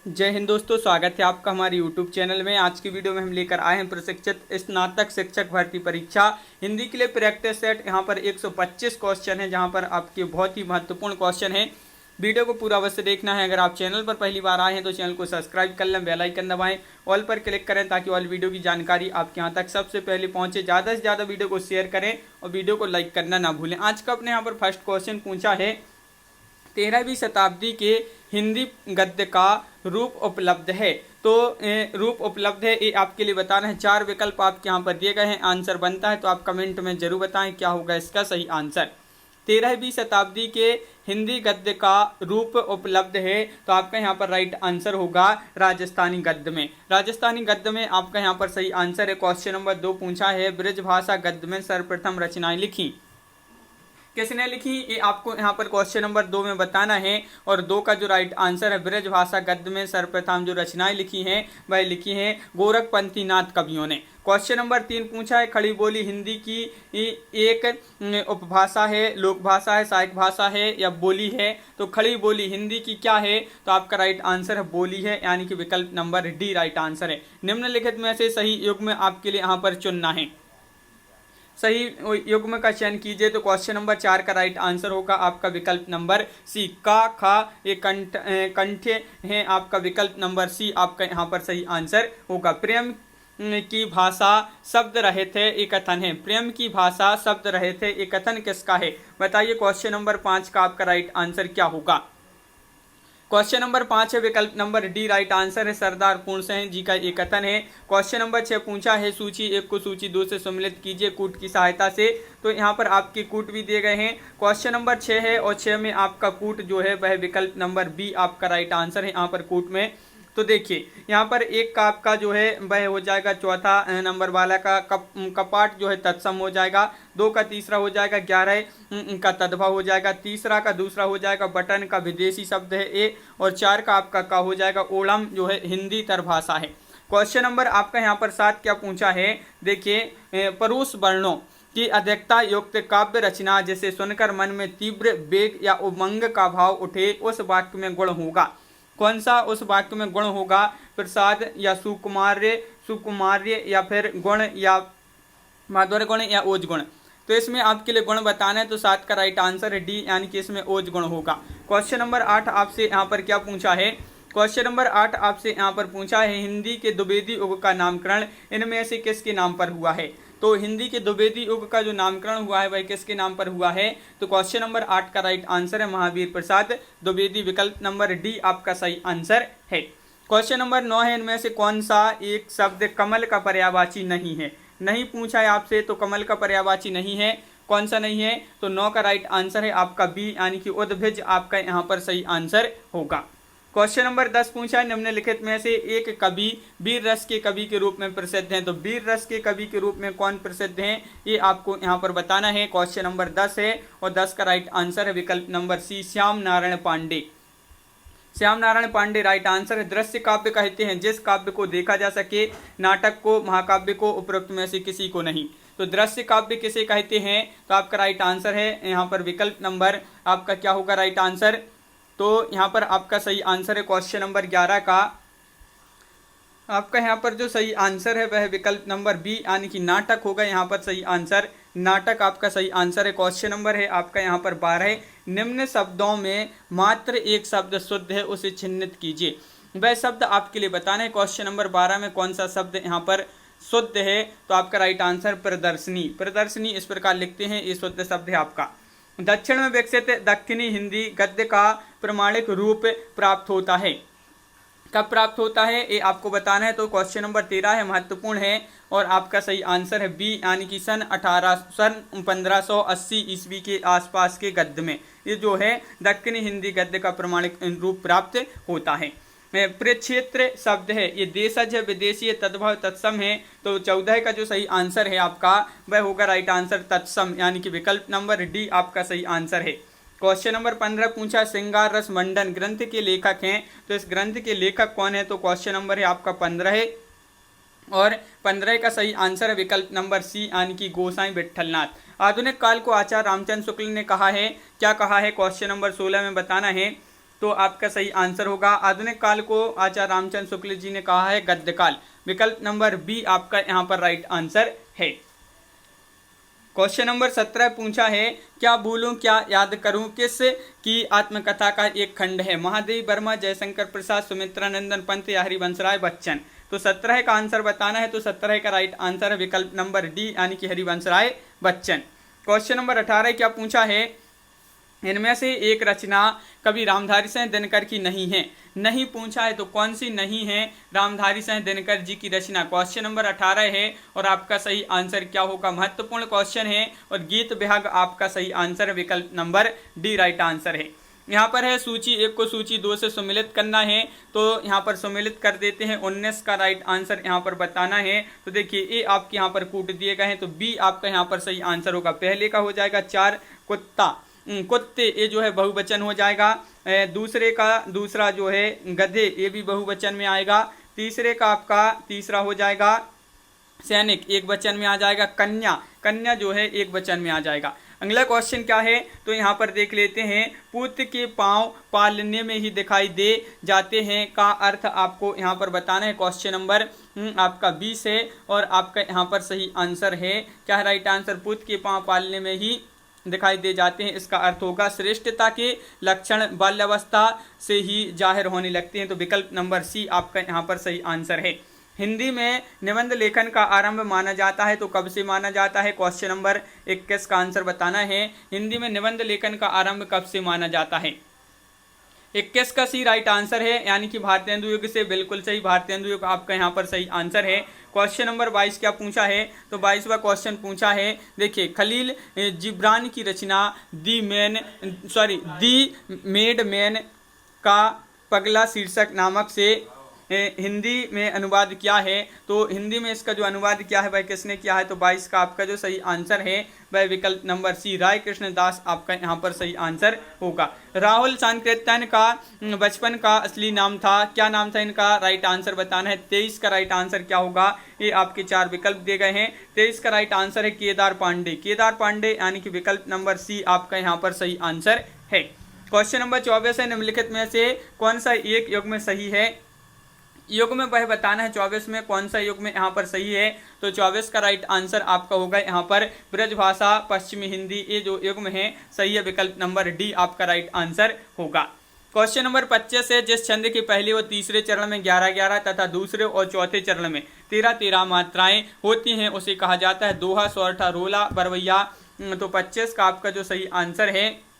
जय हिंद दोस्तों, स्वागत है आपका हमारे YouTube चैनल में। आज की वीडियो में हम लेकर आए हैं प्रशिक्षित स्नातक शिक्षक भर्ती परीक्षा हिंदी के लिए प्रैक्टिस सेट। यहाँ पर 125 क्वेश्चन है, जहाँ पर आपके बहुत ही महत्वपूर्ण क्वेश्चन है। वीडियो को पूरा अवश्य देखना है। अगर आप चैनल पर पहली बार आए हैं तो चैनल को सब्सक्राइब कर लें, बेल आइकन दबाएं, ऑल पर क्लिक करें ताकि ऑल वीडियो की जानकारी आपके यहाँ तक सबसे पहले पहुँचे। ज़्यादा से ज़्यादा वीडियो को शेयर करें और वीडियो को लाइक करना ना भूलें। आज का अपने यहाँ पर फर्स्ट क्वेश्चन पूछा है, 13वीं शताब्दी के हिंदी गद्य का रूप उपलब्ध है। तो रूप उपलब्ध है, ये आपके लिए बताना है। 4 विकल्प आपके यहाँ पर दिए गए हैं, आंसर बनता है तो आप कमेंट में जरूर बताएं क्या होगा इसका सही आंसर। 13वीं शताब्दी के हिंदी गद्य का रूप उपलब्ध है, तो आपका यहाँ पर राइट आंसर होगा राजस्थानी गद्य में। राजस्थानी गद्य में आपका यहाँ पर सही आंसर है। क्वेश्चन नंबर 2 पूछा है, ब्रजभाषा गद्य में सर्वप्रथम रचनाएं लिखी, किसने लिखी, ये आपको यहाँ पर क्वेश्चन नंबर 2 में बताना है। और 2 का जो राइट आंसर है, ब्रजभाषा गद्य में सर्वप्रथम जो रचनाएं लिखी हैं वह लिखी हैं गोरखपंथी नाथ कवियों ने। क्वेश्चन नंबर 3 पूछा है, खड़ी बोली हिंदी की एक उपभाषा है, लोक भाषा है, सहायक भाषा है या बोली है। तो खड़ी बोली हिंदी की क्या है, तो आपका राइट आंसर है बोली है, यानी कि विकल्प नंबर डी राइट आंसर है। निम्नलिखित में से सही युग्म आपके लिए यहाँ पर चुनना है। सही युग्म का चयन कीजिए, तो क्वेश्चन नंबर 4 का राइट आंसर होगा आपका विकल्प नंबर सी। का खा ये कंठे हैं, आपका विकल्प नंबर सी आपका यहाँ पर सही आंसर होगा। प्रेम की भाषा शब्द रहित है, ये कथन है। प्रेम की भाषा शब्द रहित है, ये कथन किसका है, बताइए। क्वेश्चन नंबर 5 का आपका राइट आंसर क्या होगा। क्वेश्चन नंबर 5 है, विकल्प नंबर डी राइट आंसर है, सरदार पूर्ण सिंह जी का एक कथन है। क्वेश्चन नंबर 6 पूछा है, सूची 1 को सूची 2 से सम्मिलित कीजिए कूट की सहायता से। तो यहाँ पर आपके कूट भी दिए गए हैं। क्वेश्चन नंबर 6 है और 6 में आपका कूट जो है वह विकल्प नंबर बी आपका राइट आंसर है यहाँ पर कूट में। तो देखिए यहाँ पर 1 का आपका जो है वह हो जाएगा चौथा नंबर वाला का कपाट जो है तत्सम हो जाएगा। 2 का तीसरा हो जाएगा 11 का तद्भव हो जाएगा। तीसरा का दूसरा हो जाएगा बटन का विदेशी शब्द है ए। और 4 का आपका का हो जाएगा ओणम जो है हिंदी तरभाषा है। क्वेश्चन नंबर आपका यहाँ पर 7 क्या पूछा है, देखिए परुष वर्णों की अधिकता युक्त काव्य रचना जिसे सुनकर मन में तीव्र वेग या उमंग का भाव उठे उस वाक्य में गुण होगा। कौन सा उस वाक्य में गुण होगा, प्रसाद या सुकुमार्य या फिर गुण या माधुर्य गुण या ओज गुण। तो इसमें आपके लिए गुण बताना है, तो 7 का राइट आंसर है डी, यानी कि इसमें ओज गुण होगा। क्वेश्चन नंबर 8 आपसे यहाँ पर क्या पूछा है, क्वेश्चन नंबर 8 आपसे यहाँ पर पूछा है, हिंदी के द्विवेदी युग का नामकरण इनमें से किसके नाम पर हुआ है। तो हिंदी के द्विवेदी युग का जो नामकरण हुआ है वह किसके नाम पर हुआ है। तो क्वेश्चन नंबर 8 का राइट आंसर है महावीर प्रसाद द्विवेदी, विकल्प नंबर डी आपका सही आंसर है। क्वेश्चन नंबर 9 है, इनमें से कौन सा एक शब्द कमल का पर्यायवाची नहीं है। नहीं पूछा है आपसे, तो कमल का पर्यायवाची नहीं है, कौन सा नहीं है, तो 9 का राइट आंसर है आपका बी, यानी कि उद्भिज आपका यहाँ पर सही आंसर होगा। क्वेश्चन नंबर 10 पूछा है, निम्नलिखित में से एक कवि वीर रस के कवि के रूप में प्रसिद्ध हैं। तो वीर रस के कवि के रूप में कौन प्रसिद्ध हैं, ये आपको यहाँ पर बताना है। क्वेश्चन नंबर 10 है और 10 का राइट आंसर है विकल्प number C, Shyam Narayan Pandey. Shyam Narayan Pandey right answer है। दृश्य काव्य कहते हैं जिस काव्य को देखा जा सके, नाटक को, महाकाव्य को, उपरोक्त में से किसी को नहीं। तो दृश्य काव्य किसे कहते हैं, तो आपका राइट आंसर है यहाँ पर विकल्प नंबर आपका क्या होगा राइट आंसर। तो यहाँ पर आपका सही आंसर है क्वेश्चन नंबर 11 का आपका यहाँ पर जो सही आंसर है वह विकल्प नंबर बी, यानी कि नाटक होगा यहाँ पर सही आंसर। नाटक आपका सही आंसर है। क्वेश्चन नंबर है आपका यहाँ पर 12, निम्न शब्दों में मात्र एक शब्द शुद्ध है उसे चिन्हित कीजिए। वह शब्द आपके लिए बताना है। क्वेश्चन नंबर 12 में कौन सा शब्द यहाँ पर शुद्ध है, तो आपका राइट आंसर प्रदर्शनी। प्रदर्शनी इस प्रकार लिखते हैं, ये शुद्ध शब्द है आपका। दक्षिण में विकसित दक्षिणी हिंदी गद्य का प्रमाणिक रूप प्राप्त होता है, कब प्राप्त होता है, ये आपको बताना है। तो क्वेश्चन नंबर 13 है, महत्वपूर्ण है और आपका सही आंसर है बी, यानी कि सन 1580 ईस्वी के आसपास के गद्य में ये जो है दक्षिणी हिंदी गद्य का प्रमाणिक रूप प्राप्त होता है। प्रक्षेत्र शब्द है, ये देशज है, विदेशी है, तद्भव तत्सम है। तो 14 का जो सही आंसर है आपका वह होगा राइट आंसर तत्सम, यानी कि विकल्प नंबर डी आपका सही आंसर है। क्वेश्चन नंबर 15 पूछा, श्रृंगार रस मंडन ग्रंथ के लेखक हैं, तो इस ग्रंथ के लेखक कौन है। तो क्वेश्चन नंबर है आपका 15 है और 15 का सही आंसर है विकल्प नंबर सी, यानी कि गोसाई विट्ठलनाथ। आधुनिक काल को आचार्य रामचंद्र शुक्ल ने कहा है, क्या कहा है, क्वेश्चन नंबर 16 में बताना है। तो आपका सही आंसर होगा। आधुनिक काल को आचार्य रामचंद्र शुक्ल जी ने कहा है गद्य काल। विकल्प नंबर बी आपका यहाँ पर राइट आंसर है। क्वेश्चन नंबर 17 पूछा है, क्या भूलूं क्या याद करूं किस की आत्मकथा का एक खंड है? महादेवी वर्मा, जयशंकर प्रसाद, सुमित्रा नंदन पंत या हरिवंशराय बच्चन। तो 17 का आंसर बताना है, तो 17 का राइट आंसर है विकल्प नंबर डी यानी कि हरिवंशराय बच्चन। क्वेश्चन नंबर 18 क्या पूछा है, इनमें से एक रचना कवि रामधारी सिंह दिनकर की नहीं है। नहीं पूछा है तो कौन सी नहीं है रामधारी सिंह दिनकर जी की रचना? क्वेश्चन नंबर 18 है और आपका सही आंसर क्या होगा? महत्वपूर्ण क्वेश्चन है और गीत विभाग आपका सही आंसर है, विकल्प नंबर डी राइट आंसर है। यहाँ पर है सूची 1 को सूची 2 से सम्मिलित करना है, तो यहाँ पर सम्मिलित कर देते हैं। 19 का राइट आंसर यहाँ पर बताना है। तो देखिए ए आपके यहाँ पर कूट दिए गए हैं, तो बी आपका यहाँ पर सही आंसर होगा। पहले का हो जाएगा 4 कुत्ता, कुत्ते, ये जो है बहुवचन हो जाएगा। दूसरे का दूसरा जो है गधे, ये भी बहुवचन में आएगा। तीसरे का आपका तीसरा हो जाएगा सैनिक, एक वचन में आ जाएगा। कन्या, कन्या जो है एक वचन में आ जाएगा। अगला क्वेश्चन क्या है, तो यहाँ पर देख लेते हैं। पुत्र के पांव पालने में ही दिखाई दे जाते हैं का अर्थ आपको यहाँ पर बताना है। क्वेश्चन नंबर आपका 20 है और आपका यहाँ पर सही आंसर है क्या है राइट आंसर? पुत्र के पांव पालने में ही दिखाई दे जाते हैं, इसका अर्थ होगा श्रेष्ठता के लक्षण बाल्यावस्था से ही जाहिर होने लगते हैं। तो विकल्प नंबर सी आपका यहाँ पर सही आंसर है। हिंदी में निबंध लेखन का आरंभ माना जाता है, तो कब से माना जाता है? क्वेश्चन नंबर 21 का आंसर बताना है। हिंदी में निबंध लेखन का आरंभ कब से माना जाता है? 21 का सी राइट आंसर है, यानी कि भारतेंदु युग से। बिल्कुल सही, भारतेंदु युग आपका यहाँ पर सही आंसर है। क्वेश्चन नंबर 22 क्या पूछा है, तो 22वां क्वेश्चन पूछा है। देखिए खलील जिब्रान की रचना दी मेड मैन का पगला शीर्षक नामक से हिंदी में अनुवाद क्या है? तो हिंदी में इसका जो अनुवाद क्या है वह किसने किया है? तो 22 का आपका जो सही आंसर है वह विकल्प नंबर सी राय कृष्ण दास आपका यहाँ पर सही आंसर होगा। राहुल सांकृत्यन का बचपन का असली नाम था, क्या नाम था इनका? राइट आंसर बताना है। 23 का राइट आंसर क्या होगा? ये आपके 4 विकल्प दिए गए हैं। 23 का राइट आंसर है केदार पांडे, केदार पांडे यानी कि विकल्प नंबर सी आपका यहाँ पर सही आंसर है। क्वेश्चन नंबर 24 है, निम्नलिखित में से कौन सा एक युग में सही है? युग में वह बताना है 24 में कौन सा युग में यहाँ पर सही है। तो 24 का राइट आंसर आपका होगा यहाँ पर ब्रजभाषा पश्चिमी हिंदी, ये जो युग में है सही है, विकल्प नंबर डी आपका राइट आंसर होगा। क्वेश्चन नंबर 25 है, जिस छंद के पहले और तीसरे चरण में 11-11 तथा दूसरे और चौथे चरण में 13-13 मात्राएं होती हैं उसे कहा जाता है दोहा, सोरठा, रोला, बरवैया। तो 25 का आपका जो सही आंसर है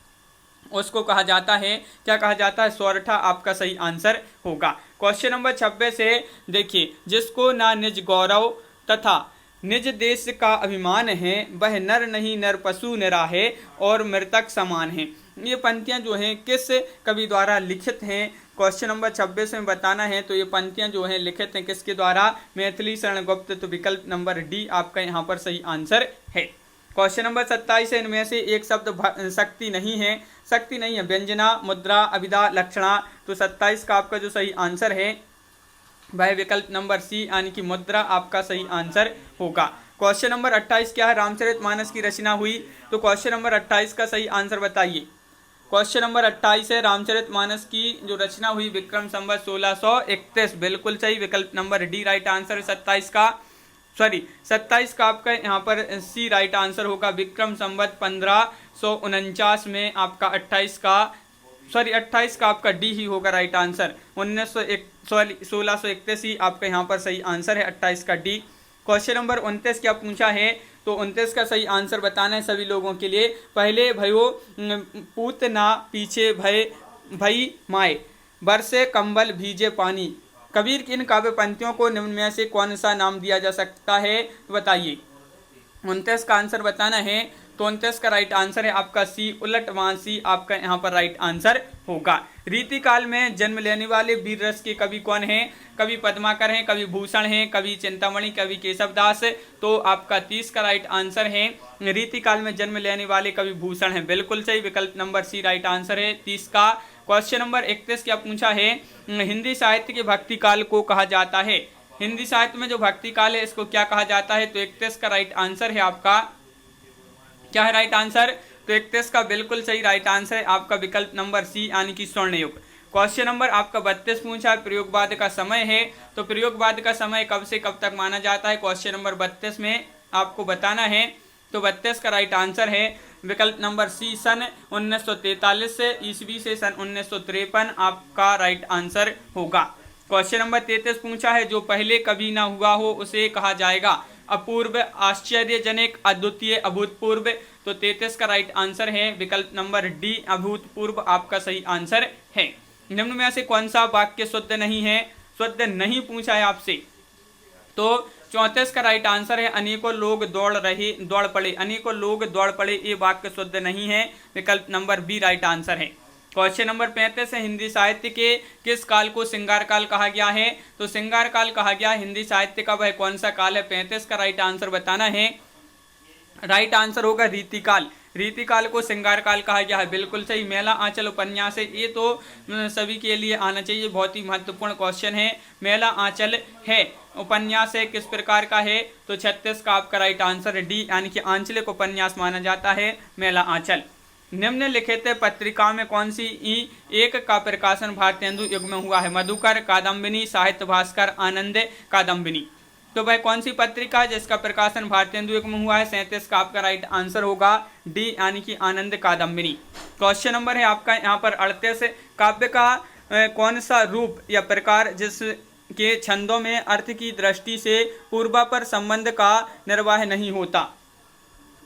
उसको कहा जाता है, क्या कहा जाता है? सोरठा आपका सही आंसर होगा। क्वेश्चन नंबर 26 है, देखिए जिसको ना निज गौरव तथा निज देश का अभिमान है वह नर नहीं नर पशु निराहे और मृतक समान है। ये पंक्तियां जो हैं किस कवि द्वारा लिखित हैं? क्वेश्चन नंबर 26 में बताना है। तो ये पंक्तियां जो हैं लिखित हैं किसके द्वारा? मैथिली शरण गुप्त। तो विकल्प नंबर डी आपका यहाँ पर सही आंसर है। क्वेश्चन नंबर 27 है, इनमें से एक शब्द शक्ति नहीं है, शक्ति नहीं है, व्यंजना, मुद्रा, अभिधा, लक्षणा। तो 27 का आपका जो सही आंसर है वह विकल्प नंबर सी यानी कि मुद्रा आपका सही आंसर होगा। क्वेश्चन नंबर 28 क्या है, रामचरितमानस की रचना हुई। तो क्वेश्चन नंबर 28 का सही आंसर बताइए। क्वेश्चन नंबर 28 है, रामचरितमानस की जो रचना हुई विक्रम संवत 1631। बिल्कुल सही, विकल्प नंबर डी राइट आंसर है। 27 का आपका यहाँ पर सी राइट आंसर होगा। विक्रम संवत 1549 में आपका 28 का आपका डी ही होगा राइट आंसर। 1631 ही आपका यहाँ पर सही आंसर है, 28 का डी। क्वेश्चन नंबर 29 क्या पूछा है, तो 29 का सही आंसर बताना है सभी लोगों के लिए। पहले भयो पूत ना पीछे भई माए, बरसे कंबल भीजे पानी। कबीर की इन काव्य पंक्तियों को निम्न में से कौन सा नाम दिया जा सकता है, बताइए। 29 का आंसर बताना है। तो 29 का राइट आंसर है आपका सी उलटवासी आपका यहाँ पर राइट आंसर होगा। रीतिकाल में जन्म लेने वाले वीर रस के कवि कौन हैं? कवि पद्माकर हैं, कवि भूषण हैं, कवि चिंतामणि, कवि केशवदास। तो आपका 30 का राइट आंसर है। रीतिकाल में जन्म लेने वाले कवि भूषण हैं, बिल्कुल सही, विकल्प नंबर सी राइट आंसर है 30 का। क्वेश्चन नंबर 31 क्या पूछा है, हिंदी साहित्य के भक्ति काल को कहा जाता है। हिंदी साहित्य में जो भक्ति काल है इसको क्या कहा जाता है? तो 31 का राइट आंसर है आपका, क्या है राइट आंसर? तो 31 का बिल्कुल सही राइट आंसर है आपका विकल्प नंबर सी यानी कि स्वर्ण युग। क्वेश्चन नंबर आपका 32 पूछा है प्रयोगवाद का समय है, तो प्रयोगवाद का समय कब से कब तक माना जाता है, क्वेश्चन नंबर 32 में आपको बताना है। तो 32 का राइट आंसर है विकल्प नंबर सी, सन 1943 से ईस्वी से सन 1953 आपका राइट आंसर होगा। क्वेश्चन नंबर 33 पूछा है जो पहले कभी ना हुआ हो उसे कहा जाएगा अपूर्व, आश्चर्यजनक, अद्वितीय, अभूतपूर्व। तो 33 का राइट आंसर है विकल्प नंबर डी, अभूतपूर्व आपका सही आंसर है। निम्न में से कौन सा वाक्य शुद्ध नहीं है, शुद्ध नहीं पूछा है आपसे। तो 34 का राइट आंसर है अनेकों लोग दौड़ पड़े, अनेकों लोग दौड़ पड़े, ये वाक्य शुद्ध नहीं है, विकल्प नंबर बी राइट आंसर है। क्वेश्चन नंबर 35 है हिंदी साहित्य के किस काल को सिंगार काल कहा गया है, तो सिंगार काल कहा गया हिंदी साहित्य का वह कौन सा काल है, 35 का राइट आंसर बताना है। राइट आंसर होगा रीतिकाल, रीतिकाल को सिंगार काल कहा गया है, बिल्कुल सही। मेला आंचल उपन्यास है, ये तो सभी के लिए आना चाहिए, बहुत ही महत्वपूर्ण क्वेश्चन है। मेला आंचल है उपन्यास है, किस प्रकार का है, तो 36 का आपका राइट आंसर है डी, यानी कि आंचलिक उपन्यास माना जाता है मेला आंचल। निम्नलिखित पत्रिका में कौन सी एक का प्रकाशन भारतेंदु युग में हुआ है, मधुकर, कादम्बिनी, साहित्य भास्कर, आनंद, कादम्बिनी। तो भाई कौन सी पत्रिका है जिसका प्रकाशन भारतेंदु युग में हुआ है, 37 का आपका राइट आंसर होगा डी, यानी कि आनंद कादम्बिनी। क्वेश्चन नंबर है आपका यहाँ पर 38, काव्य का कौन सा रूप या प्रकार जिसके छंदों में अर्थ की दृष्टि से पूर्वापर संबंध का निर्वाह नहीं होता।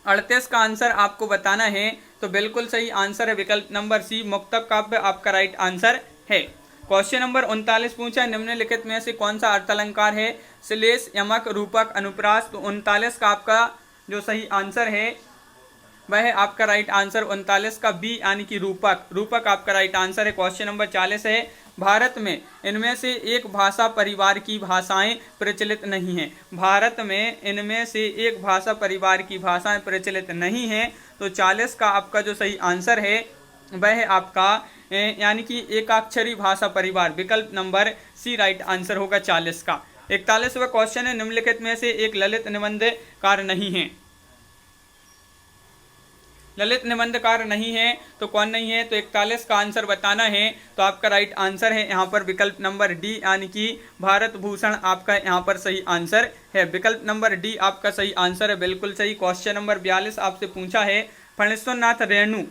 38 का आंसर आपको बताना है, तो बिल्कुल सही आंसर है विकल्प नंबर सी, मुक्तक काव्य आपका राइट आंसर है। क्वेश्चन नंबर 39 पूछा निम्नलिखित में से कौन सा अर्थालंकार है, श्लेष, यमक, रूपक, अनुप्रास। तो 39 का आपका जो सही आंसर है वह है आपका राइट आंसर 39 का बी, यानी कि रूपक, रूपक आपका राइट आंसर है। क्वेश्चन नंबर 40 है भारत में इनमें से एक भाषा परिवार की भाषाएं प्रचलित नहीं हैं, भारत में इनमें से एक भाषा परिवार की भाषाएं प्रचलित नहीं हैं। तो 40 का आपका जो सही आंसर है वह है आपका यानी कि एकाक्षरी भाषा परिवार, विकल्प नंबर सी राइट आंसर होगा 40 का। 41वां क्वेश्चन है निम्नलिखित में से एक ललित निबंधकार नहीं है, ललित निबंधकार नहीं है तो कौन नहीं है, तो 41 का आंसर बताना है। तो आपका राइट आंसर है यहाँ पर विकल्प नंबर डी, यानी कि भारत भूषण आपका यहाँ पर सही आंसर है, विकल्प नंबर डी आपका सही आंसर है, बिल्कुल सही। क्वेश्चन नंबर 42 आपसे पूछा है फणीश्वर नाथ रेणु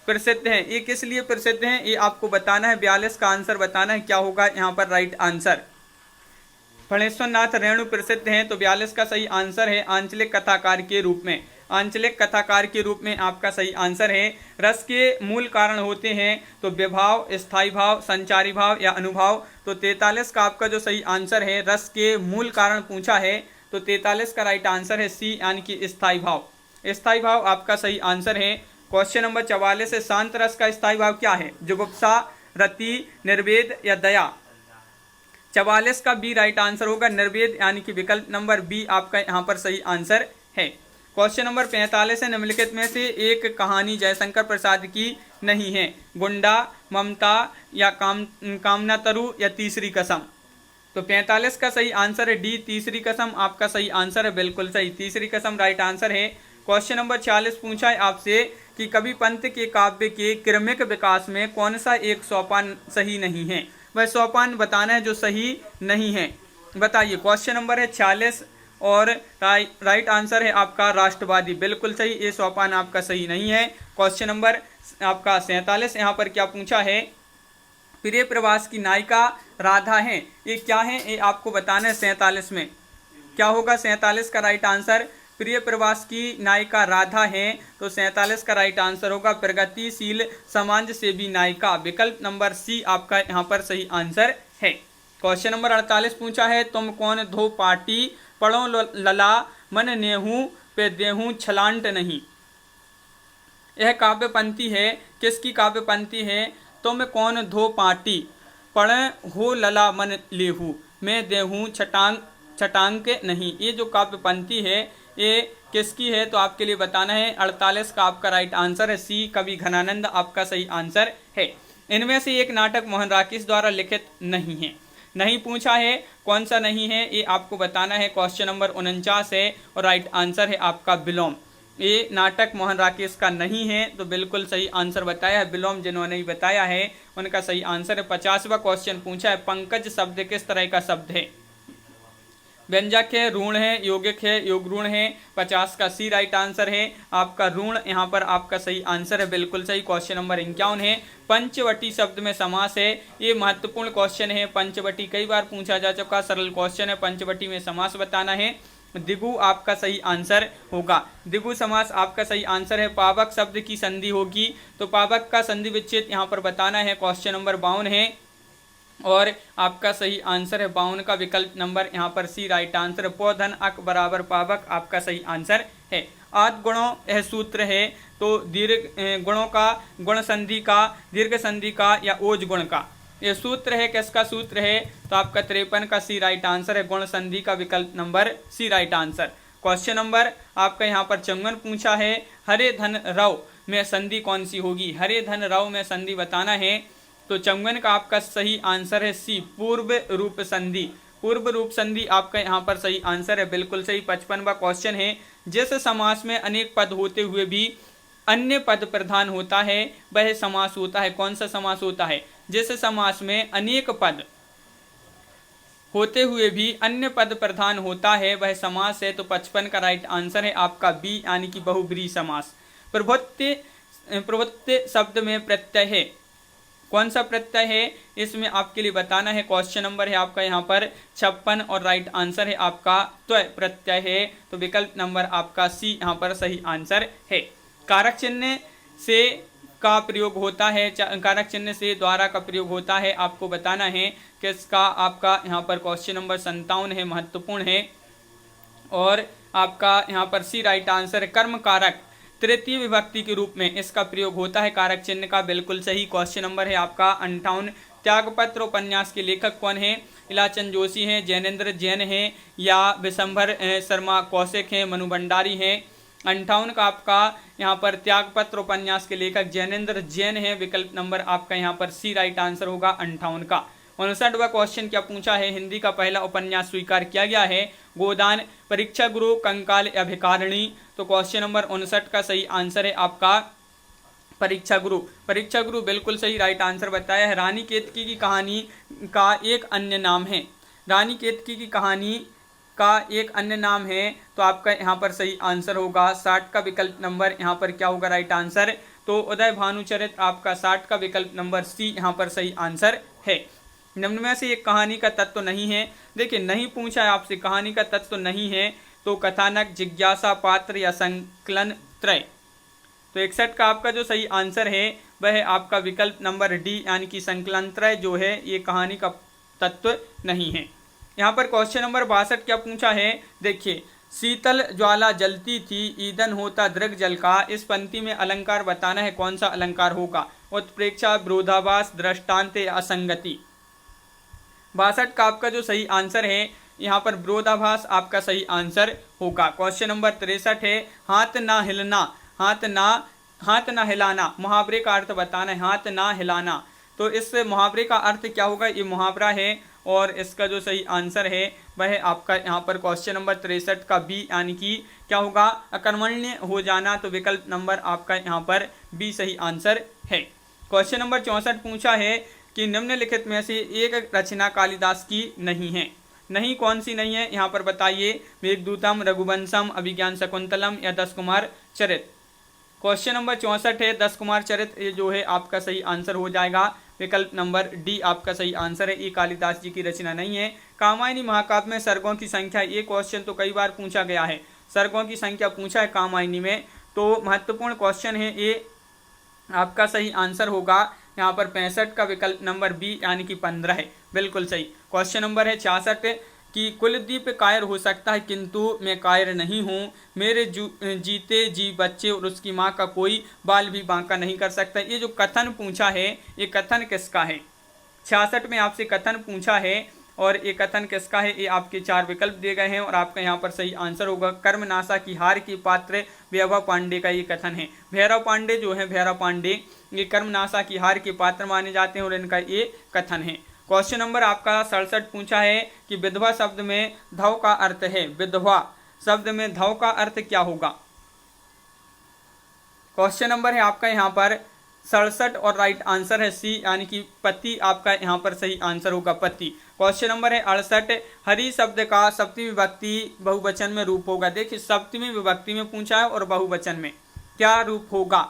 प्रसिद्ध हैं, ये किस लिए प्रसिद्ध हैं ये आपको बताना है, 42 का आंसर बताना है क्या होगा यहाँ पर राइट आंसर। फणीश्वर नाथ रेणु प्रसिद्ध हैं, तो 42 का सही आंसर है आंचलिक कथाकार के रूप में, आंचलिक कथाकार के रूप में आपका सही आंसर है। रस के मूल कारण होते हैं तो विभाव, स्थायी भाव, संचारी भाव या अनुभाव। तो 43 का आपका जो सही आंसर है रस के मूल कारण पूछा है, तो 43 का राइट आंसर है सी, यानी कि स्थायी भाव, स्थायी भाव आपका सही आंसर है। क्वेश्चन नंबर 44 है शांत रस का स्थायी भाव क्या है, जुगुप्सा, रति, निर्वेद या दया। 44 का बी राइट आंसर होगा निर्वेद, यानी कि विकल्प नंबर बी आपका यहाँ पर सही आंसर है। क्वेश्चन नंबर 45 है निम्नलिखित में से एक कहानी जयशंकर प्रसाद की नहीं है, गुंडा, ममता या कामना तरु या तीसरी कसम। तो 45 का सही आंसर है डी, तीसरी कसम आपका सही आंसर है, बिल्कुल सही, तीसरी कसम राइट आंसर है। क्वेश्चन नंबर 46 पूछा है आपसे कि कवि पंत के काव्य के क्रमिक विकास में कौन सा एक सोपान सही नहीं है, वह सोपान बताना है जो सही नहीं है, बताइए। क्वेश्चन नंबर है 46 और राइट आंसर है आपका राष्ट्रवादी, बिल्कुल सही, ये सोपान आपका सही नहीं है। क्वेश्चन नंबर आपका 47 यहाँ पर क्या पूछा है, प्रिय प्रवास की नायिका राधा है, ये क्या है ये आपको बताना है। 47 में क्या होगा, 47 का राइट आंसर प्रिय प्रवास की नायिका राधा है, तो 47 का राइट आंसर होगा प्रगतिशील समाज सेवी नायिका, विकल्प नंबर सी आपका यहाँ पर सही आंसर है। क्वेश्चन नंबर 48 पूछा है तुम कौन धो पाटी पढ़ो लला मन नेहू पे देहू छलांट नहीं। यह काव्य पंक्ति है, किसकी काव्य पंक्ति है, तुम कौन धो पाटी पढ़ हो लला मन लेहू मैं देहू छटांक नहीं। ये जो काव्य पंक्ति है ये किसकी है, तो आपके लिए बताना है। 48 का आपका राइट आंसर है सी, कवि घनानंद आपका सही आंसर है। इनमें से एक नाटक मोहन राकेश द्वारा लिखित नहीं है, नहीं पूछा है, कौन सा नहीं है ये आपको बताना है। क्वेश्चन नंबर 49 है और राइट आंसर है आपका विलोम, ये नाटक मोहन राकेश का नहीं है, तो बिल्कुल सही आंसर बताया है विलोम जिन्होंने भी बताया है उनका सही आंसर है। 50वां क्वेश्चन पूछा है पंकज शब्द किस तरह का शब्द है? व्यंजक है, ऋण है, यौगिक है, योग ऋण है। 50 का सी राइट आंसर है आपका ऋण, यहाँ पर आपका सही आंसर है बिल्कुल सही। क्वेश्चन नंबर 51 है पंचवटी शब्द में समास है। ये महत्वपूर्ण क्वेश्चन है, पंचवटी कई बार पूछा जा चुका सरल क्वेश्चन है। पंचवटी में समास बताना है, दिगु आपका सही आंसर होगा। दिगु समास आपका सही आंसर है। पावक शब्द की संधि होगी, तो पावक का संधि विच्छेद यहाँ पर बताना है। क्वेश्चन नंबर 52 है और आपका सही आंसर है 52 का विकल्प नंबर यहाँ पर सी राइट आंसर। पौधन अक बराबर पावक आपका सही आंसर है। आद गुणों यह सूत्र है, तो दीर्घ गुणों का, गुण संधि का, दीर्घ संधि का या ओज गुण का ये सूत्र है। किसका सूत्र है? तो आपका 53 का सी राइट आंसर है। गुण संधि का विकल्प number C right answer. Question number आपका यहाँ पर 54 पूछा है हरे धन रव में संधि कौन सी होगी? हरे धन रव में संधि बताना है, तो 54 का आपका सही आंसर है सी पूर्व रूप संधि। पूर्व रूप संधि आपका यहाँ पर सही आंसर है बिल्कुल सही। 55वां क्वेश्चन है जिस समास में अनेक पद होते हुए भी अन्य पद प्रधान होता है वह समास होता है। कौन सा समास होता है? जिस समास में अनेक पद होते हुए भी अन्य पद प्रधान होता है वह समास है, तो 55 का राइट आंसर है आपका बी यानी कि बहुब्रीहि समास। प्रवृत्ति शब्द में प्रत्यय है, कौन सा प्रत्यय है इसमें आपके लिए बताना है। क्वेश्चन नंबर है आपका यहाँ पर 56 और राइट आंसर है आपका त्वय प्रत्यय है, तो विकल्प नंबर आपका सी यहाँ पर सही आंसर है। कारक चिन्ह से का प्रयोग होता है, कारक चिन्ह से द्वारा का प्रयोग होता है, आपको बताना है किसका। आपका यहाँ पर क्वेश्चन नंबर 57 है, महत्वपूर्ण है और आपका यहाँ पर सी राइट आंसर है। कर्म कारक तृतीय विभक्ति के रूप में इसका प्रयोग होता है कारक चिन्ह का, बिल्कुल सही। क्वेश्चन नंबर है आपका 58 त्यागपत्र उपन्यास के लेखक कौन है? इलाचंद जोशी हैं, जैनेन्द्र जैन हैं या विशंभर शर्मा कौशिक हैं, मनु भंडारी हैं। 58 का आपका यहाँ पर त्यागपत्र उपन्यास के लेखक जैनेन्द्र जैन है, विकल्प नंबर आपका यहाँ पर सी राइट आंसर होगा 58 का। 59वां क्वेश्चन क्या पूछा है? हिंदी का पहला उपन्यास स्वीकार किया गया है गोदान, परीक्षा गुरु, कंकाल, अभिकारिणी, तो क्वेश्चन नंबर 59 का सही आंसर है आपका परीक्षा गुरु। परीक्षा गुरु बिल्कुल सही राइट आंसर बताया है। रानी केतकी की कहानी का एक अन्य नाम है, रानी केतकी की कहानी का एक अन्य नाम है, तो आपका यहाँ पर सही आंसर होगा 60 का विकल्प नंबर यहाँ पर क्या होगा राइट आंसर, तो उदय भानुचरित आपका 60 का विकल्प नंबर सी यहाँ पर सही आंसर है। निम्न में से एक कहानी का तत्व नहीं है, देखिए नहीं पूछा है आपसे कहानी का तत्व नहीं है, तो कथानक, जिज्ञासा, पात्र या संकलन त्रय, तो 61 का आपका जो सही आंसर है वह है आपका विकल्प नंबर डी यानी कि संकलन त्रय जो है ये कहानी का तत्व नहीं है। यहाँ पर क्वेश्चन नंबर 62 क्या पूछा है? देखिए शीतल ज्वाला जलती थी, ईंधन होता दृग जल का, इस पंक्ति में अलंकार बताना है, कौन सा अलंकार होगा? उत्प्रेक्षा, विरोधाभास, दृष्टांत या असंगति। 62 का आपका जो सही आंसर है यहाँ पर विरोधाभास आपका सही आंसर होगा। क्वेश्चन नंबर 63 है हाथ ना हिलना, हाथ ना हिलाना, मुहावरे का अर्थ बताना है, हाथ ना हिलाना, तो इस मुहावरे का अर्थ क्या होगा? ये मुहावरा है और इसका जो सही आंसर है वह आपका यहाँ पर क्वेश्चन नंबर 63 का बी यानी कि क्या होगा? अकर्मण्य हो जाना, तो विकल्प नंबर आपका यहाँ पर बी सही आंसर है। क्वेश्चन नंबर 64 पूछा है कि निम्नलिखित में से एक रचना कालिदास की नहीं है, नहीं कौन सी नहीं है यहाँ पर बताइए? मेघदूतम, रघुवंशम, अभिज्ञान शकुंतलम या 10 कुमार चरित। क्वेश्चन नंबर 64 है 10 कुमार चरित, ये जो है आपका सही आंसर हो जाएगा, विकल्प नंबर डी आपका सही आंसर है, ये कालिदास जी की रचना नहीं है। कामायनी महाकाव्य में सर्गों की संख्या, ये क्वेश्चन तो कई बार पूछा गया है, सर्गों की संख्या पूछा है कामायनी में, तो महत्वपूर्ण क्वेश्चन है, ये आपका सही आंसर होगा यहाँ पर 65 का विकल्प नंबर बी यानी कि 15 है, बिल्कुल सही। क्वेश्चन नंबर है 66 कि कुलदीप कायर हो सकता है किंतु मैं कायर नहीं हूँ, मेरे जीते जी बच्चे और उसकी माँ का कोई बाल भी बांका नहीं कर सकता। ये जो कथन पूछा है ये कथन किसका है? 66 में आपसे कथन पूछा है और ये कथन किसका है? ये आपके 4 विकल्प दिए गए हैं और आपका यहाँ पर सही आंसर होगा कर्मनाशा की हार की पात्र भैरव पांडे का ये कथन है। भैरव पांडे जो है, भैरव पांडे ये कर्मनाशा की हार के पात्र माने जाते हैं और इनका ये कथन है। क्वेश्चन नंबर आपका 67 पूछा है कि विधवा शब्द में धव का अर्थ है, विधवा शब्द में धव का अर्थ क्या होगा? क्वेश्चन नंबर है आपका यहाँ पर 67 और राइट आंसर है सी, यानी कि पति आपका यहाँ पर सही आंसर होगा, पति। क्वेश्चन नंबर है 68, हरि शब्द का सप्तमी विभक्ति बहुवचन में रूप होगा। देखिए सप्तमी विभक्ति में पूछा है और बहुवचन में क्या रूप होगा।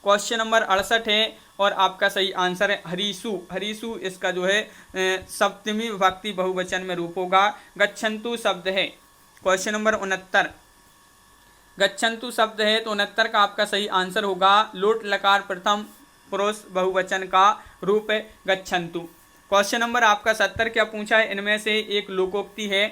क्वेश्चन नंबर 68 है और आपका सही आंसर है हरीसु। हरीसु इसका जो है सप्तमी विभक्ति बहुवचन में रूप होगा। गच्छन्तु शब्द है। क्वेश्चन नंबर 69, गच्छन्तु शब्द है तो 69 का आपका सही आंसर होगा लोट लकार प्रथम पुरुष बहुवचन का रूप है गच्छन्तु। क्वेश्चन नंबर आपका 70 क्या पूछा है, इनमें से एक लोकोक्ति है।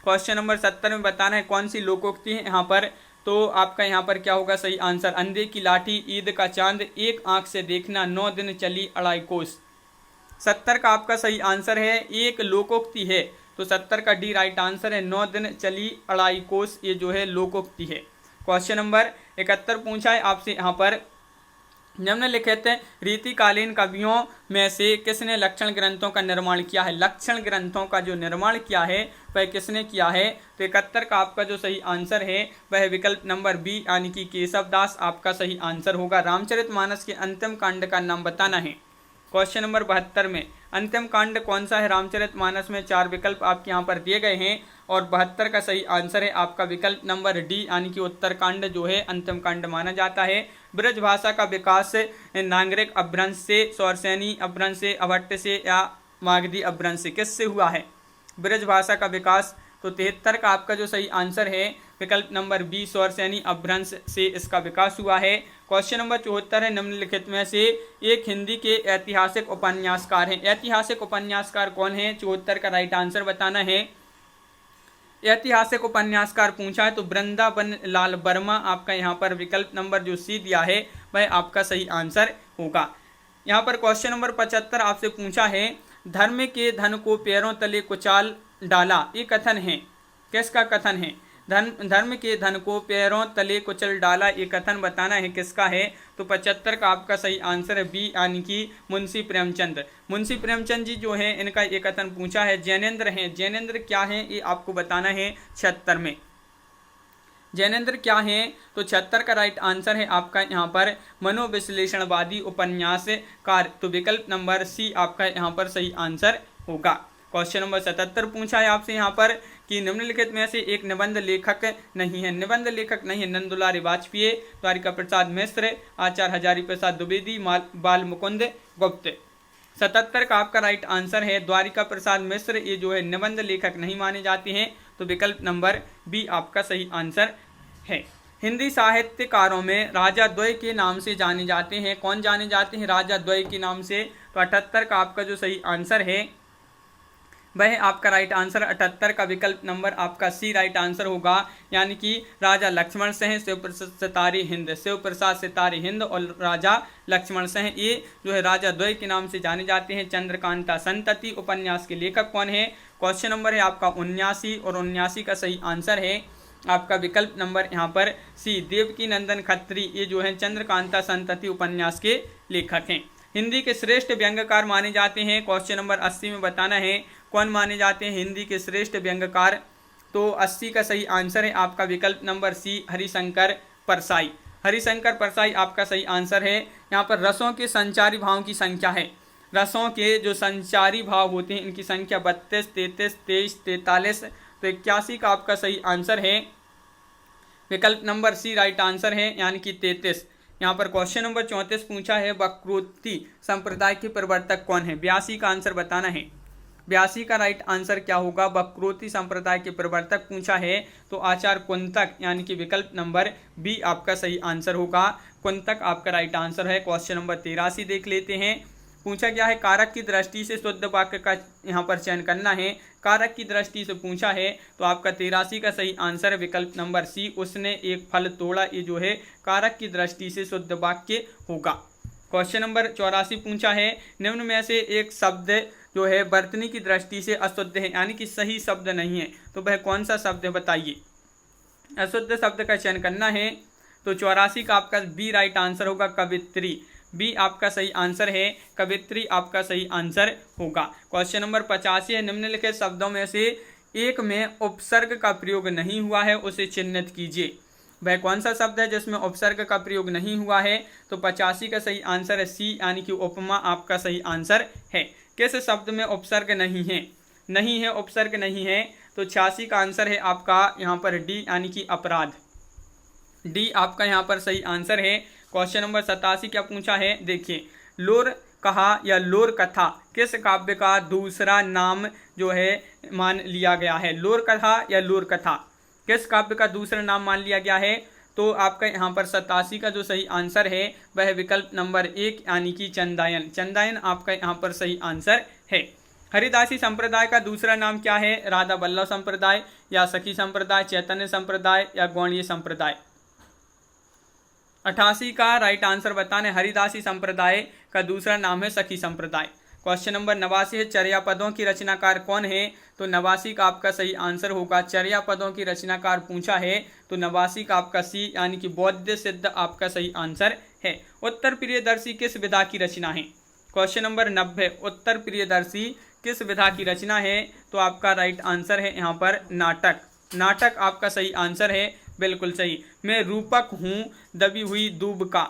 क्वेश्चन नंबर 70 में बताना है कौन सी लोकोक्ति है यहाँ पर, तो आपका यहाँ पर क्या होगा सही आंसर, अंधे की लाठी, ईद का चांद, एक आंख से देखना, 9 दिन चली अढ़ाई कोस। 70 का आपका सही आंसर है एक लोकोक्ति है, तो 70 का डी राइट आंसर है, 9 दिन चली अढ़ाई कोस, ये जो है लोकोक्ति है। क्वेश्चन नंबर 71 पूछा है आपसे यहाँ पर, निम्नलिखित रीतिकालीन कवियों में से किसने लक्षण ग्रंथों का निर्माण किया है। लक्षण ग्रंथों का जो निर्माण किया है वह किसने किया है, तो 71 का आपका जो सही आंसर है वह विकल्प नंबर बी यानी कि केशव दास आपका सही आंसर होगा। रामचरितमानस के अंतिम कांड का नाम बताना है। क्वेश्चन नंबर 72 में अंतिम कांड कौन सा है रामचरितमानस में, 4 विकल्प आपके यहाँ पर दिए गए हैं और 72 का सही आंसर है आपका विकल्प नंबर डी यानी कि उत्तरकांड जो है अंतिम कांड माना जाता है। ब्रज भाषा का विकास नागरिक अपभ्रंश से, सौरसेनी अपभ्रंश से, अभट्ट से या मागधी अपभ्रंश से, किससे हुआ है ब्रज भाषा का विकास, तो 73 का आपका जो सही आंसर है विकल्प नंबर बी सौरसेनी अपभ्रंश से इसका विकास हुआ है। क्वेश्चन नंबर 74 है, निम्नलिखित में से एक हिंदी के ऐतिहासिक उपन्यासकार हैं। ऐतिहासिक उपन्यासकार कौन है, 74 का राइट आंसर बताना है। ऐतिहासिक उपन्यासकार पूछा है तो वृंदावन लाल वर्मा आपका यहाँ पर विकल्प नंबर जो सी दिया है वह आपका सही आंसर होगा। यहाँ पर क्वेश्चन नंबर 75 आपसे पूछा है, धर्म के धन को पैरों तले कुचाल डाला, ये कथन है, किसका कथन है, धर्म के धन को पैरों तले कुचल डाला, ये कथन बताना है किसका है, तो 75 का आपका सही आंसर है बी यानी कि मुंशी प्रेमचंद। मुंशी प्रेमचंद जी जो है इनका ये कथन पूछा है। जैनेन्द्र हैं, जैनेन्द्र क्या है ये आपको बताना है 76 में, जैनेन्द्र क्या है, तो 76 का राइट आंसर है आपका यहाँ पर मनोविश्लेषणवादी उपन्यासकार, तो विकल्प नंबर सी आपका यहाँ पर सही आंसर होगा। क्वेश्चन नंबर 77 पूछा है आपसे यहाँ पर कि निम्नलिखित में से एक निबंध लेखक नहीं है। निबंध लेखक नहीं है, नंदुलारी वाजपेयी, द्वारिका प्रसाद मिश्र, आचार्य हजारी प्रसाद द्विवेदी, बाल मुकुंद गुप्त। 77 का आपका राइट आंसर है द्वारिका प्रसाद मिश्र, ये जो है निबंध लेखक नहीं माने जाते हैं, तो विकल्प नंबर बी आपका सही आंसर है। हिंदी साहित्यकारों में राजा द्वय के नाम से जाने जाते हैं, कौन जाने जाते हैं राजा द्वय के नाम से, तो 78 का आपका जो सही आंसर है वह आपका राइट आंसर 78 का विकल्प नंबर आपका सी राइट आंसर होगा, यानी कि राजा लक्ष्मण सिंह, शिव प्रसाद सितारे हिंद, शिव प्रसाद सितारे हिंद और राजा लक्ष्मण सिंह, ये जो है राजा द्वय के नाम से जाने जाते हैं। चंद्रकांता संतति उपन्यास के लेखक कौन है, क्वेश्चन नंबर है आपका 79 और 79 का सही आंसर है आपका विकल्प नंबर यहाँ पर सी देवकी नंदन खत्री, ये जो है चंद्रकांता संतति उपन्यास के लेखक हैं। हिंदी के श्रेष्ठ व्यंग्यकार माने जाते हैं, क्वेश्चन नंबर 80 में बताना है कौन माने जाते हैं हिंदी के श्रेष्ठ व्यंग्यकार, तो 80 का सही आंसर है आपका विकल्प नंबर सी हरिशंकर परसाई। हरिशंकर परसाई आपका सही आंसर है। यहाँ पर रसों के संचारी भावों की संख्या है, रसों के जो संचारी भाव होते हैं इनकी संख्या 32, 33, 23, 43, तो 81 का आपका सही आंसर है विकल्प नंबर सी राइट आंसर है, यानी कि 33। यहाँ पर क्वेश्चन नंबर 34 पूछा है वक्रोक्ति संप्रदाय के प्रवर्तक कौन है, 82 का आंसर बताना है। 82 का राइट आंसर क्या होगा, वक्रोक्ति संप्रदाय के प्रवर्तक पूछा है तो आचार्य कुंतक, यानी कि विकल्प नंबर बी आपका सही आंसर होगा, कुंतक आपका राइट आंसर है। क्वेश्चन नंबर 83 देख लेते हैं, पूछा गया है कारक की दृष्टि से शुद्ध वाक्य का यहाँ पर चयन करना है। कारक की दृष्टि से पूछा है तो आपका 83 का सही आंसर विकल्प नंबर सी उसने एक फल तोड़ा, ये जो है कारक की दृष्टि से शुद्ध वाक्य होगा। क्वेश्चन नंबर 84 पूछा है निम्न में से एक शब्द जो है वर्तनी की दृष्टि से अशुद्ध है, यानी कि सही शब्द नहीं है, तो वह कौन सा शब्द है बताइए। अशुद्ध शब्द का चयन करना है तो 84 का आपका बी राइट आंसर होगा कवित्री, बी आपका सही आंसर है, कवित्री आपका सही आंसर होगा। क्वेश्चन नंबर 85 है निम्नलिखित शब्दों में से एक में उपसर्ग का प्रयोग नहीं हुआ है, उसे चिन्हित कीजिए। वह कौन सा शब्द है जिसमें उपसर्ग का प्रयोग नहीं हुआ है? तो 85 का सही आंसर है सी, यानी कि उपमा आपका सही आंसर है। किस शब्द में उपसर्ग नहीं है? नहीं है, उपसर्ग नहीं है, तो 86 का आंसर है आपका यहाँ पर डी, यानी कि अपराध। डी आपका यहाँ पर सही आंसर है। क्वेश्चन नंबर 87 क्या पूछा है, देखिए, लोर कहा या लोर कथा किस काव्य का दूसरा नाम जो है मान लिया गया है? लोर कथा या लोर कथा किस काव्य का दूसरा नाम मान लिया गया है? तो आपका यहाँ पर 87 का जो सही आंसर है वह विकल्प नंबर 1, यानी कि चंदायन। चंदायन आपका यहाँ पर सही आंसर है। हरिदासी संप्रदाय का दूसरा नाम क्या है? राधा वल्लभ संप्रदाय या सखी संप्रदाय, चैतन्य संप्रदाय या गौड़ीय संप्रदाय? 88 का राइट आंसर बताने। हरिदासी संप्रदाय का दूसरा नाम है सखी संप्रदाय। क्वेश्चन नंबर 89 है, चर्या पदों की रचनाकार कौन है? तो 89 का आपका सही आंसर होगा। चर्या पदों की रचनाकार पूछा है तो 89 का आपका सी, यानी कि बौद्ध सिद्ध आपका सही आंसर है। उत्तर प्रियदर्शी किस विधा की रचना है? क्वेश्चन नंबर 90, उत्तर प्रियदर्शी किस विधा की रचना है? तो आपका राइट आंसर है यहाँ पर नाटक। नाटक आपका सही आंसर है, बिल्कुल सही। मैं रूपक हूँ दबी हुई दूब का,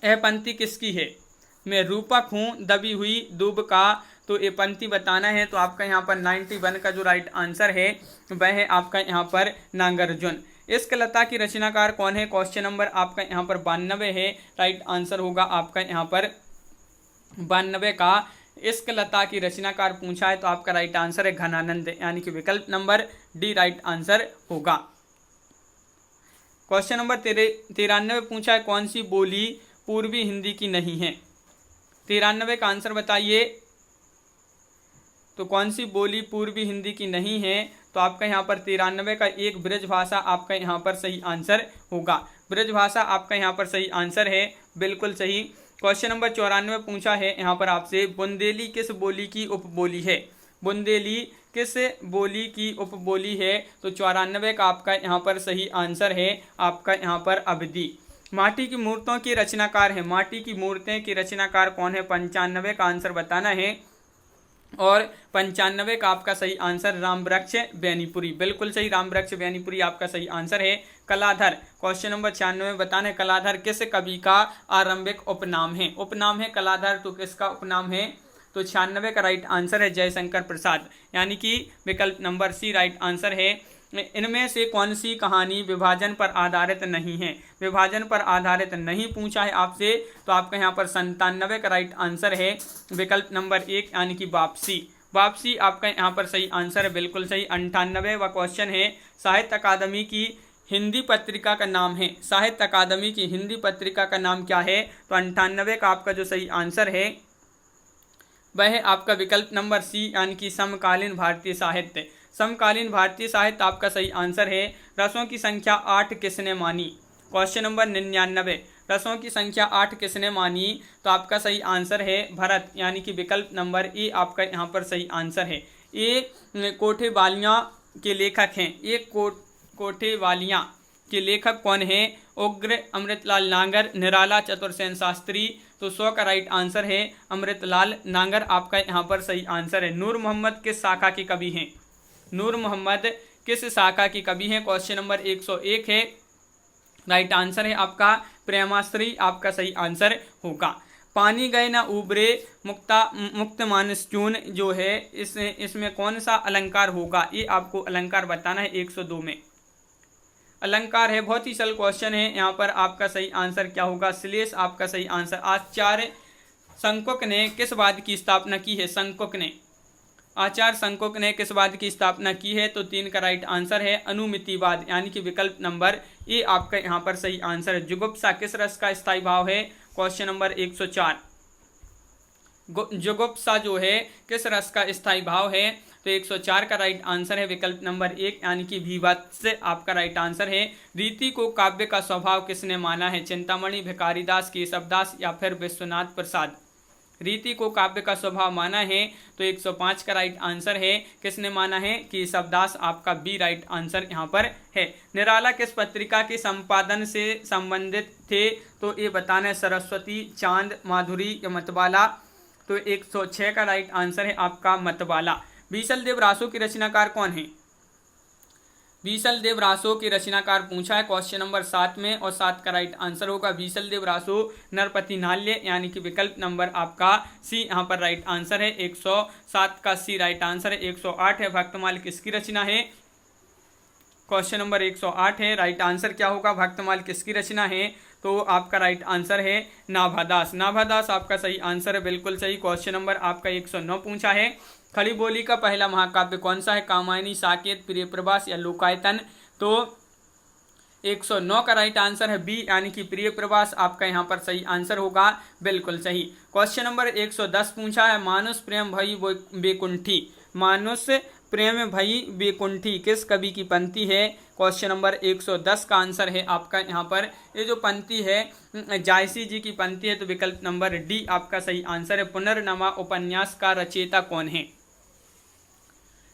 यह पंक्ति किसकी है? मैं रूपक हूँ दबी हुई दूब का, तो ये पंक्ति बताना है। तो आपका यहाँ पर 91 का जो राइट आंसर है वह है आपका यहाँ पर नागार्जुन। इश्क लता की रचनाकार कौन है? क्वेश्चन नंबर आपका यहाँ पर 92 है। राइट आंसर होगा आपका यहाँ पर 92 का। इश्क लता की रचनाकार पूछा है तो आपका राइट आंसर है घनानंद, यानी कि विकल्प नंबर डी राइट आंसर होगा। क्वेश्चन नंबर 93 पूछा है, कौन सी बोली पूर्वी हिंदी की नहीं है? 93 का आंसर बताइए। तो कौन सी बोली पूर्वी हिंदी की नहीं है? तो आपका यहाँ पर 93 का एक ब्रज भाषा आपका यहाँ पर सही आंसर होगा। ब्रज भाषा आपका यहाँ पर सही आंसर है, बिल्कुल सही। क्वेश्चन नंबर 94 पूछा है यहाँ पर आपसे, बुंदेली किस बोली की उपबोली है? बुंदेली किस बोली की उपबोली है? तो 94 का आपका यहाँ पर सही आंसर है आपका यहाँ पर अवधी। माटी की मूर्तों की रचनाकार है, माटी की मूर्तें की रचनाकार कौन है? 95 का आंसर बताना है। और 95 का आपका सही आंसर रामवृक्ष बेनीपुरी, बिल्कुल सही, रामवृक्ष बेनीपुरी आपका सही आंसर है। कलाधर, क्वेश्चन नंबर 96 बताना है, कलाधर किस कवि का आरंभिक उपनाम है? उपनाम है कलाधर, तो किसका उपनाम है? तो 96 का राइट आंसर है जयशंकर प्रसाद, यानी कि विकल्प नंबर सी राइट आंसर है। इनमें से कौन सी कहानी विभाजन पर आधारित नहीं है? विभाजन पर आधारित नहीं पूछा है आपसे, तो आपका यहाँ पर 97 का राइट आंसर है विकल्प नंबर 1, यानी कि वापसी। वापसी आपका यहाँ पर सही आंसर है, बिल्कुल सही। 98वां क्वेश्चन है, साहित्य अकादमी की हिंदी पत्रिका का नाम है, साहित्य अकादमी की हिंदी पत्रिका का नाम क्या है? तो 98 का आपका जो सही आंसर है वह है आपका विकल्प नंबर सी, यानी कि समकालीन भारतीय साहित्य। समकालीन भारतीय साहित्य आपका सही आंसर है। रसों की संख्या 8 किसने मानी? क्वेश्चन नंबर 99, रसों की संख्या 8 किसने मानी? तो आपका सही आंसर है भरत, यानी कि विकल्प नंबर ए आपका यहाँ पर सही आंसर है। ये कोठेवालियाँ के लेखक हैं, ये कोठेवालियाँ के लेखक कौन है? उग्र, अमृतलाल नागर, निराला चतुर्सेन शास्त्री। तो 100 का राइट आंसर है अमृतलाल नागर आपका यहाँ पर सही आंसर है। नूर मोहम्मद किस शाखा के कवि हैं? नूर मोहम्मद किस शाखा की कवि हैं? क्वेश्चन नंबर 101 है। राइट आंसर है आपका प्रेमाश्री आपका सही आंसर होगा। पानी गए ना उबरे मुक्त मानस चून जो है इसमें कौन सा अलंकार होगा? ये आपको अलंकार बताना है 102 में। अलंकार है, बहुत ही सरल क्वेश्चन है। यहाँ पर आपका सही आंसर क्या होगा? श्लेष आपका सही आंसर। आचार्य शंकुक ने किस वाद की स्थापना की है? शंकुक ने, आचार्य शंकुक ने किस वाद की स्थापना की है? तो 3 का राइट आंसर है अनुमितिवाद, यानी कि विकल्प नंबर ए आपका यहाँ पर सही आंसर है। जुगुप्सा किस रस का स्थायी भाव है? क्वेश्चन नंबर 104, जुगुप्सा जो है किस रस का स्थायी भाव है? तो 104 का राइट आंसर है विकल्प नंबर 1, यानी कि भीभत्स आपका राइट आंसर है। रीति को काव्य का स्वभाव किसने माना है? चिंतामणि, भिखारीदास, केशवदास या फिर विश्वनाथ प्रसाद। रीति को काव्य का स्वभाव माना है तो 105 का राइट आंसर है। किसने माना है? केशवदास आपका बी राइट आंसर यहाँ पर है। निराला किस पत्रिका के संपादन से संबंधित थे? तो ये बताना है सरस्वती, चांद, माधुरी या मतवाला। तो 106 का राइट आंसर है आपका मतवाला। बीसल देव रासो की रचनाकार कौन है? बीसल देव रासो के रचनाकार पूछा है क्वेश्चन नंबर 7 में, और 7 का राइट आंसर होगा बीसल देव रासो नरपति नाल्य, यानी कि विकल्प नंबर आपका सी यहाँ पर राइट आंसर है। 107 का सी राइट आंसर है। 108 है भक्तमाल किसकी रचना है? क्वेश्चन नंबर 108 है, राइट आंसर क्या होगा? भक्तमाल किसकी रचना है? तो आपका राइट आंसर है नाभादास। नाभादास आपका सही आंसर है, बिल्कुल सही। क्वेश्चन नंबर आपका 109 पूछा है, खड़ी बोली का पहला महाकाव्य कौन सा है? कामायनी, साकेत, प्रियप्रभास या लोकायतन? तो 109 का राइट आंसर है बी, यानी कि प्रियप्रभास आपका यहाँ पर सही आंसर होगा, बिल्कुल सही। क्वेश्चन नंबर 110 पूछा है, मानुष प्रेम भई बेकुंठी, मानुष प्रेम भई बेकुंठी किस कवि की पंक्ति है? क्वेश्चन नंबर 110 का आंसर है आपका यहाँ पर, ये जो पंक्ति है जायसी जी की पंक्ति है, तो विकल्प नंबर डी आपका सही आंसर है। पुनर्नवा उपन्यास का रचयिता कौन है?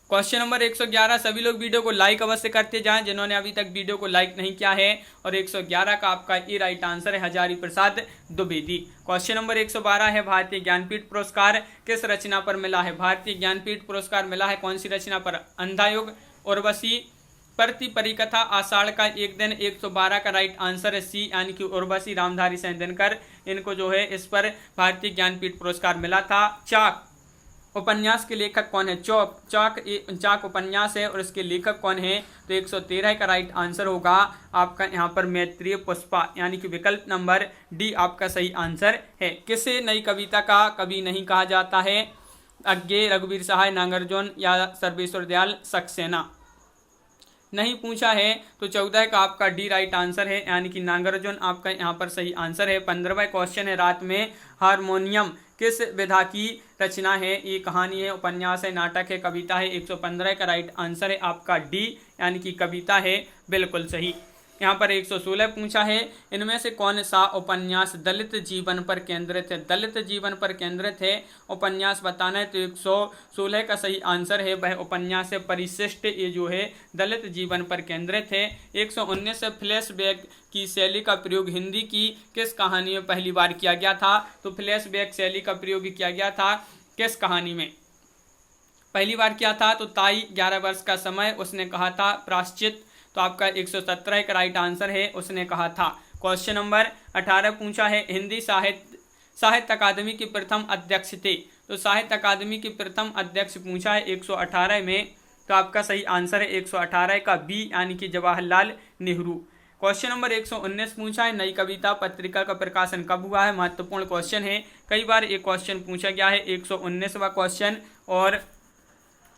क्वेश्चन नंबर 111, सभी लोग वीडियो को लाइक अवश्य करते जाएं जिन्होंने अभी तक वीडियो को लाइक नहीं किया है। और 111 का आपका ये राइट आंसर है हजारी प्रसाद द्विवेदी। क्वेश्चन नंबर 112 है, भारतीय ज्ञानपीठ पुरस्कार किस रचना पर मिला है? भारतीय ज्ञानपीठ पुरस्कार मिला है कौन सी रचना पर? अंधायुग, उर्वशी, प्रति परिकथा, आषाढ़ का एक दिन। 112 का राइट आंसर है सी, यानी कि उर्वशी रामधारी सिंह दिनकर, इनको जो है इस पर भारतीय ज्ञानपीठ पुरस्कार मिला था। चाक उपन्यास के लेखक कौन है? चाक उपन्यास है और इसके लेखक कौन है? तो 113 का राइट आंसर होगा आपका यहाँ पर मैत्रेय पुष्पा, यानी कि विकल्प नंबर डी आपका सही आंसर है। किसे नई कविता का कवि नहीं कहा जाता है? अज्ञे, रघुवीर सहाय, नागार्जुन या सर्वेश्वर दयाल सक्सेना? नहीं पूछा है, तो 14 का आपका डी राइट आंसर है, यानी कि नागार्जुन आपका यहाँ पर सही आंसर है। 15वां क्वेश्चन है, रात में हारमोनियम किस विधा की रचना है? ये कहानी है, उपन्यास है, नाटक है, कविता है? 115 का राइट आंसर है आपका डी, यानी कि कविता है, बिल्कुल सही। यहाँ पर 116 पूछा है, इनमें से कौन सा उपन्यास दलित जीवन पर केंद्रित है? दलित जीवन पर केंद्रित है उपन्यास बताना है, तो 116 का सही आंसर है वह उपन्यास है परिशिष्ट, ये जो है दलित जीवन पर केंद्रित है। 119 फ्लैशबैक की शैली का प्रयोग हिंदी की किस कहानी में पहली बार किया गया था? तो फ्लैशबैक शैली का प्रयोग किया गया था किस कहानी में पहली बार किया था? तो ताई 11 वर्ष का समय, उसने कहा था प्राश्चित, तो आपका 117 का राइट आंसर है, उसने कहा था। क्वेश्चन नंबर 18 पूछा है, हिंदी साहित्य अकादमी के प्रथम अध्यक्ष थे? तो साहित्य अकादमी के प्रथम अध्यक्ष पूछा है 118 में, तो आपका सही आंसर है 118 का बी, यानी कि जवाहरलाल नेहरू। क्वेश्चन नंबर 119 पूछा है, नई कविता पत्रिका का प्रकाशन कब हुआ है? महत्वपूर्ण क्वेश्चन है, कई बार एक क्वेश्चन पूछा गया है। 119वां क्वेश्चन, और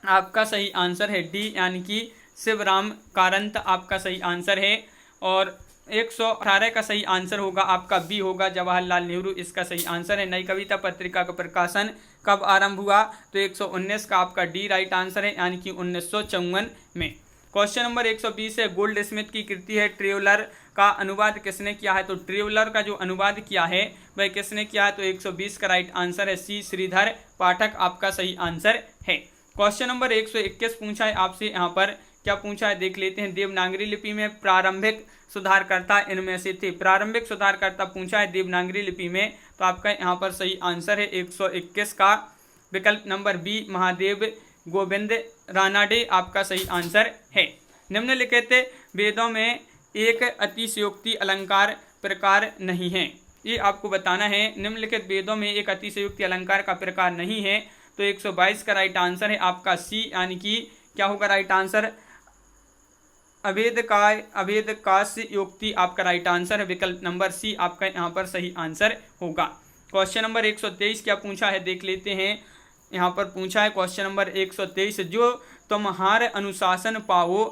आपका सही आंसर है डी, यानी कि शिवराम कारंत आपका सही आंसर है। और 118 का सही आंसर होगा आपका बी होगा, जवाहरलाल नेहरू इसका सही आंसर है। नई कविता पत्रिका का प्रकाशन कब आरंभ हुआ? तो 119 का आपका डी राइट आंसर है, यानी कि 1954 में। क्वेश्चन नंबर 120 है, गोल्ड स्मिथ की कृति है ट्रेवलर का अनुवाद किसने किया है? तो ट्रेवलर का जो अनुवाद किया है वह किसने किया है? तो 120 का राइट आंसर है सी, श्रीधर पाठक आपका सही आंसर है। क्वेश्चन नंबर 121 पूछा है आपसे, यहाँ पर क्या पूछा है देख लेते हैं। देवनागरी लिपि में प्रारंभिक सुधारकर्ता इनमें से थे? प्रारंभिक सुधारकर्ता पूछा है देवनागरी लिपि में, तो आपका यहाँ पर सही आंसर है 121 का विकल्प नंबर बी, महादेव गोविंद रानाडे आपका सही आंसर है। निम्नलिखित वेदों में एक अतिशयोक्ति अलंकार प्रकार नहीं है, ये आपको बताना है। निम्नलिखित वेदों में एक अतिशयोक्ति अलंकार का प्रकार नहीं है, तो 122 का राइट आंसर है आपका सी, यानी कि क्या होगा राइट आंसर? अभेद काश्य योक्ति आपका राइट आंसर है, विकल्प नंबर सी आपका यहाँ पर सही आंसर होगा। क्वेश्चन नंबर 123 क्या पूछा है देख लेते हैं। यहाँ पर पूछा है क्वेश्चन नंबर 123, जो तुम्हार अनुशासन पाओ,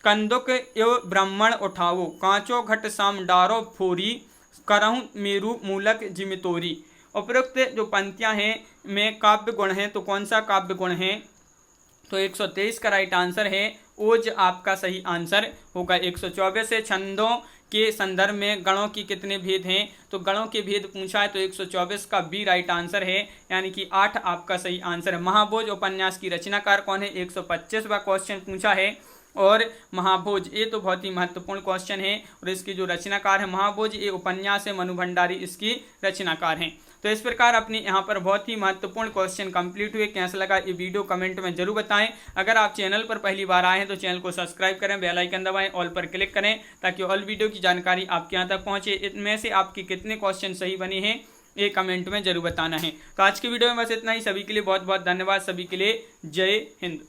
कंदुक एवं ब्राह्मण उठाओ, कांचो घट साम डारो फोरी, करहूँ मेरू मूलक जिमितोरी। उपरोक्त जो पंक्तियाँ हैं में काव्य गुण हैं, तो कौन सा काव्य गुण है? तो 123 का राइट आंसर है ओज आपका सही आंसर होगा। 124 है, छंदों के संदर्भ में गणों की कितने भेद हैं? तो गणों के भेद पूछा है, तो 124 का बी राइट आंसर है, यानी कि 8 आपका सही आंसर है। महाभोज उपन्यास की रचनाकार कौन है? 125वां क्वेश्चन पूछा है। और महाभोज ये तो बहुत ही महत्वपूर्ण क्वेश्चन है, और इसकी जो रचनाकार है महाभोज ये उपन्यास है, मनु भंडारी इसकी रचनाकार हैं। तो इस प्रकार अपनी यहाँ पर बहुत ही महत्वपूर्ण क्वेश्चन कंप्लीट हुए। कैसा लगा ये वीडियो कमेंट में जरूर बताएं। अगर आप चैनल पर पहली बार आए हैं तो चैनल को सब्सक्राइब करें, बेल आइकन दबाएं, ऑल पर क्लिक करें ताकि ऑल वीडियो की जानकारी आपके यहाँ तक पहुंचे। इनमें से आपके कितने क्वेश्चन सही बने हैं ये कमेंट में जरूर बताना है। तो आज की वीडियो में बस इतना ही। सभी के लिए बहुत बहुत धन्यवाद। सभी के लिए जय हिंद।